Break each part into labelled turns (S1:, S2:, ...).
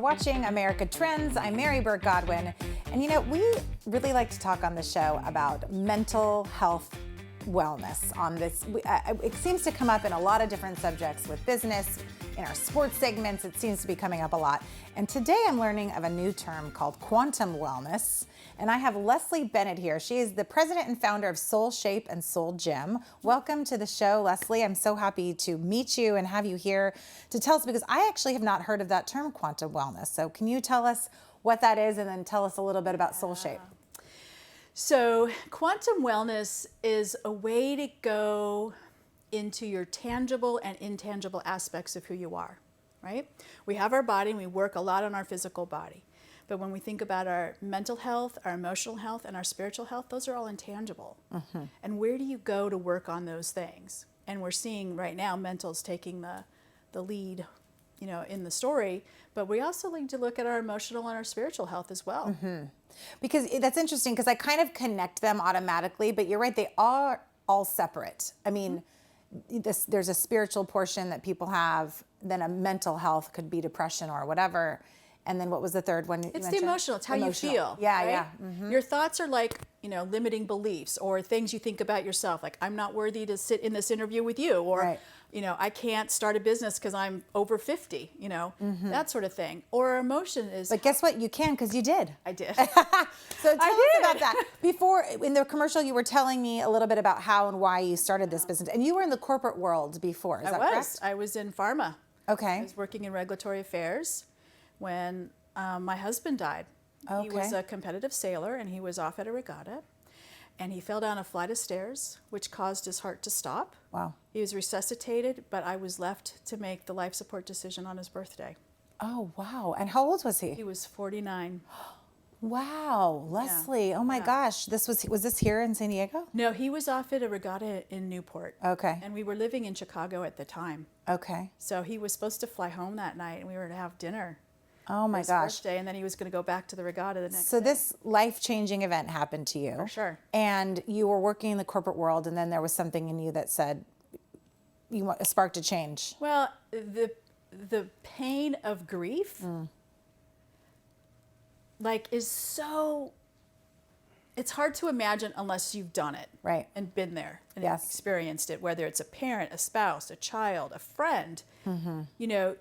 S1: watching America Trends. I'm Mary Burt-Godwin. And you know, we really like to talk on the show about mental health wellness on this. It seems to come up in a lot of different subjects with business, in our sports segments, it seems to be coming up a lot. And today I'm learning of a new term called quantum wellness. And I have Leslie Bennett here. She is the president and founder of Soulshape and Soul Gym. Welcome to the show, Leslie. I'm so happy to meet you and have you here to tell us, because I actually have not heard of that term, quantum wellness. So can you tell us what that is and then tell us a little bit about Soulshape?
S2: So quantum wellness is a way to go into your tangible and intangible aspects of who you are, right? We have our body and we work a lot on our physical body. But when we think about our mental health, our emotional health, and our spiritual health, those are all intangible. Mm-hmm. And where do you go to work on those things? And we're seeing right now mental's taking the lead, you know, in the story, but we also need to look at our emotional and our spiritual health as well.
S1: Mm-hmm. Because that's interesting, because I kind of connect them automatically, but you're right, they are all separate. I mean, there's a spiritual portion that people have, then a mental health could be depression or whatever. And then what was the third one?
S2: It's the emotional. It's how you feel.
S1: Yeah,
S2: right?
S1: yeah. Mm-hmm.
S2: Your thoughts are like, you know, limiting beliefs or things you think about yourself. Like, I'm not worthy to sit in this interview with you, or,
S1: right.
S2: you know, I can't start a business because I'm over 50. You know, that sort of thing. Or our emotion is.
S1: But guess what? You can, because you did.
S2: I did.
S1: So tell us about that. Before, in the commercial, you were telling me a little bit about how and why you started this business, and you were in the corporate world before. Is that correct?
S2: I was in pharma.
S1: Okay.
S2: I was working in regulatory affairs when my husband died.
S1: Okay.
S2: He was a competitive sailor, and he was off at a regatta, and he fell down a flight of stairs, which caused his heart to stop.
S1: Wow.
S2: He was resuscitated, but I was left to make the life support decision on his birthday.
S1: Oh, wow. And how old was he?
S2: He was 49.
S1: Wow, Leslie. Yeah. Oh my gosh. Was this here in San Diego?
S2: No, he was off at a regatta in Newport.
S1: Okay.
S2: And we were living in Chicago at the time.
S1: Okay.
S2: So he was supposed to fly home that night, and we were to have dinner.
S1: Oh my gosh.
S2: Birthday, and then he was going to go back to the regatta the next day.
S1: So this life-changing event happened to you.
S2: For sure.
S1: And you were working in the corporate world, and then there was something in you that said, sparked a change.
S2: Well, the pain of grief, like, is so, it's hard to imagine unless you've done it.
S1: Right.
S2: And been there and
S1: Yes.
S2: experienced it, whether it's a parent, a spouse, a child, a friend. Mm-hmm. You know,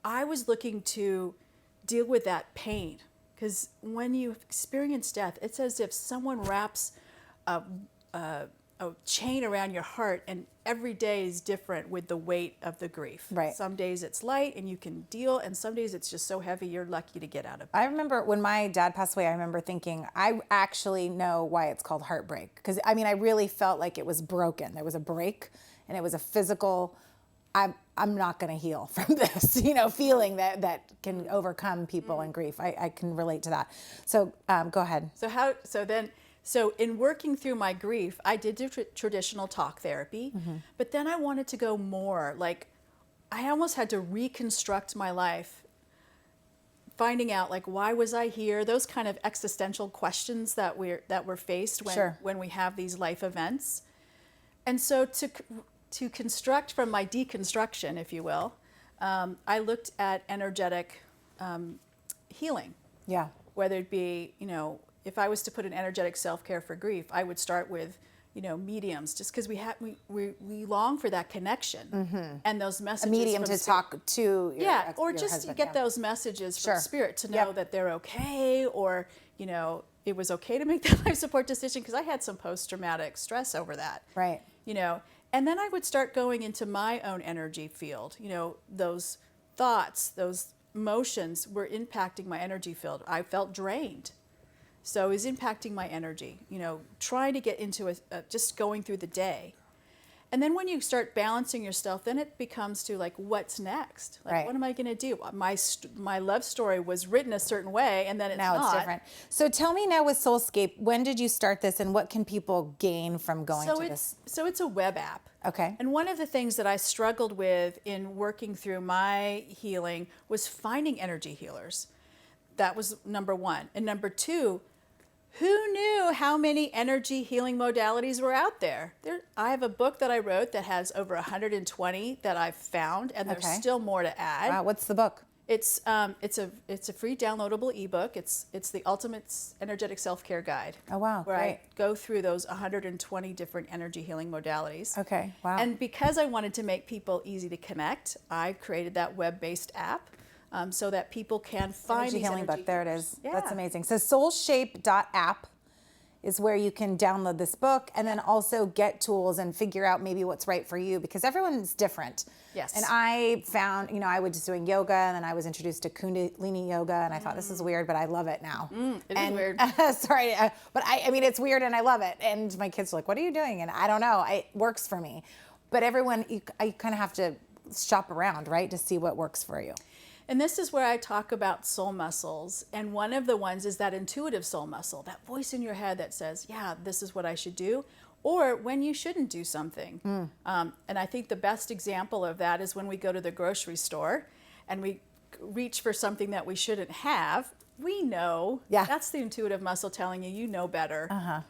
S2: I was looking to deal with that pain, because when you experience death, it's as if someone wraps a chain around your heart, and every day is different with the weight of the grief.
S1: Right.
S2: Some days it's light and you can deal, and some days it's just so heavy you're lucky to get out of it.
S1: I remember when my dad passed away, I remember thinking, I actually know why it's called heartbreak. Because, I mean, I really felt like it was broken. There was a break, and it was a physical, I'm not going to heal from this, you know, feeling that can overcome people in grief. I can relate to that. So go ahead.
S2: So in working through my grief, I did do traditional talk therapy, but then I wanted to go more. Like, I almost had to reconstruct my life, finding out, like, why was I here? Those kind of existential questions that we're faced when we have these life events. And so to construct from my deconstruction, if you will, I looked at energetic healing.
S1: Yeah.
S2: Whether it be, you know, if I was to put an energetic self-care for grief, I would start with, you know, mediums, just because we long for that connection and those messages.
S1: A medium to talk to
S2: or just
S1: husband,
S2: to get those messages from spirit to know that they're okay, or, you know, it was okay to make that life support decision, because I had some post-traumatic stress over that.
S1: Right.
S2: You know, and then I would start going into my own energy field. You know, those thoughts, those emotions were impacting my energy field. I felt drained. So it was impacting my energy, you know, trying to get into just going through the day. And then when you start balancing yourself, then it becomes to, like, what's next? Like, what am I going to do? My love story was written a certain way, and then it's
S1: now
S2: not.
S1: It's different. So tell me now with Soulscape, when did you start this, and what can people gain from going to this?
S2: So it's a web app.
S1: Okay.
S2: And one of the things that I struggled with in working through my healing was finding energy healers. That was number one. And number two, who knew how many energy healing modalities were out there? I have a book that I wrote that has over 120 that I've found, and there's still more to add.
S1: Wow, what's the book?
S2: It's a free downloadable ebook. It's the Ultimate Energetic Self-Care Guide.
S1: Oh, wow,
S2: where
S1: great.
S2: I go through those 120 different energy healing modalities.
S1: Okay, wow.
S2: And because I wanted to make people easy to connect, I created that web-based app so that people can find
S1: Energy
S2: these
S1: healing
S2: energy
S1: book. There it
S2: healers.
S1: is.
S2: Yeah.
S1: That's amazing. So Soulshape.app is where you can download this book and then also get tools and figure out maybe what's right for you, because everyone's different.
S2: Yes.
S1: And I found, I was just doing yoga, and then I was introduced to Kundalini Yoga, and I thought, this is weird, but I love it now.
S2: It is weird.
S1: Sorry, but I mean, it's weird and I love it. And my kids are like, what are you doing? And I don't know, it works for me. But everyone, I kind of have to shop around, right, to see what works for you.
S2: And this is where I talk about soul muscles. And one of the ones is that intuitive soul muscle, that voice in your head that says, yeah, this is what I should do, or when you shouldn't do something. And I think the best example of that is when we go to the grocery store and we reach for something that we shouldn't have. We know.
S1: Yeah.
S2: That's the intuitive muscle telling you, you know better.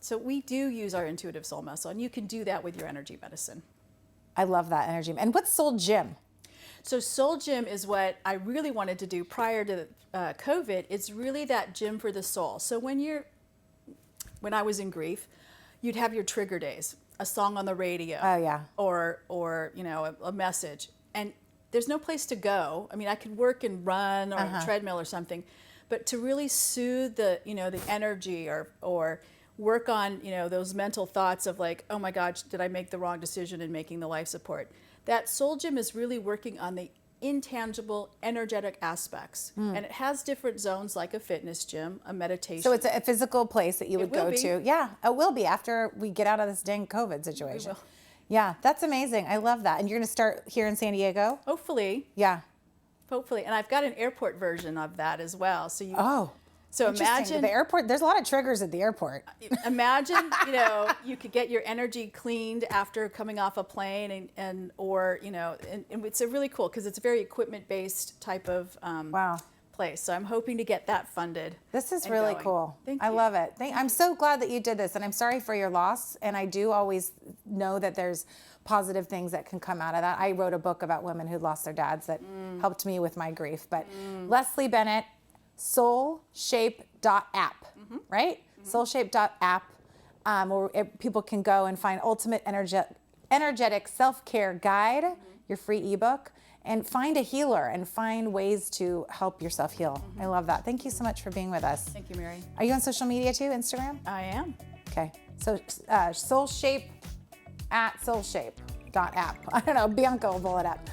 S2: So we do use our intuitive soul muscle, and you can do that with your energy medicine.
S1: I love that energy. And what's Soul Gym?
S2: So Soul Gym is what I really wanted to do prior to COVID. It's really that gym for the soul. So when I was in grief, you'd have your trigger days, a song on the radio.
S1: Oh, yeah.
S2: Or a message. And there's no place to go. I mean, I could work and run or a treadmill or something, but to really soothe the energy or work on, those mental thoughts of like, oh my gosh, did I make the wrong decision in making the life support? That Soul Gym is really working on the intangible, energetic aspects. And it has different zones like a fitness gym, a meditation.
S1: So it's a physical place that you would go
S2: be.
S1: to. Yeah, it will be after we get out of this dang COVID situation.
S2: We will.
S1: Yeah, that's amazing. I love that. And you're going to start here in San Diego?
S2: Hopefully.
S1: Yeah.
S2: Hopefully. And I've got an airport version of that as well. So
S1: So
S2: interesting.
S1: imagine the airport. There's a lot of triggers at the airport.
S2: Imagine, you could get your energy cleaned after coming off a plane, and it's a really cool because it's a very equipment-based type of place. So I'm hoping to get that funded.
S1: This is
S2: and
S1: really
S2: going.
S1: cool.
S2: Thank
S1: I
S2: you.
S1: love it. I'm so glad that you did this, and I'm sorry for your loss. And I do always know that there's positive things that can come out of that. I wrote a book about women who lost their dads that helped me with my grief. But Leslie Bennett, Soulshape.app, right? Soulshape.app, where people can go and find Ultimate Energetic Self-Care Guide, your free ebook, and find a healer and find ways to help yourself heal. I love that. Thank you so much for being with us.
S2: Thank you, Mary.
S1: Are you on social media too, Instagram?
S2: I am.
S1: Okay. So Soulshape at Soulshape.app. I don't know, Bianca will pull it up.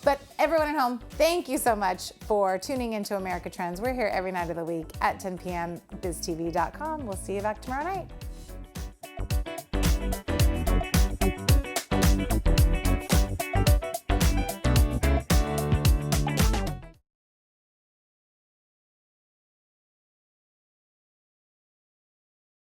S1: But everyone at home, thank you so much for tuning into America Trends. We're here every night of the week at 10 p.m. biztv.com. We'll see you back tomorrow night.